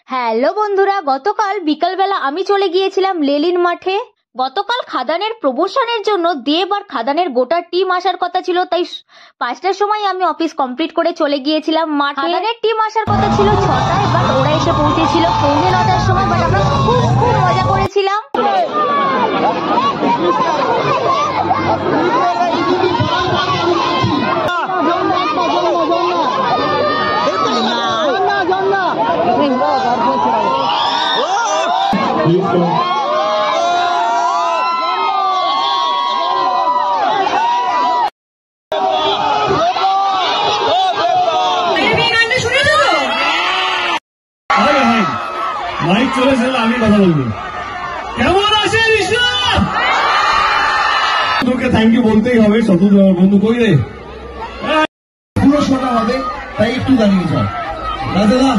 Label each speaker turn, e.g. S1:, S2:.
S1: Hello বন্ধুরা, গতকাল বিকালবেলা আমি চলে গিয়েছিলাম লেলিন মাঠে। গতকাল খাদানের প্রমোশনের জন্য দেব আর খাদানের গোটা টিম আসার কথা ছিল, তাই 5টার সময় আমি অফিস কমপ্লিট করে চলে গিয়েছিলাম মাঠে। খাদানের টিম আসার কথা ছিল 6টায়, বাট ওরা এসে পৌঁছেছিল 9:45টার সময়। বাট আমরা খুব মজা করেছিলাম।
S2: মাইক চলেছে, আমি কথা বলবো। কেমন আছে তোকে থ্যাংক ইউ বলতেই হবে। শতু বন্ধু কই রে, পুরো শোনা হবে, তাই একটু দাঁড়িয়ে যাও দাদা।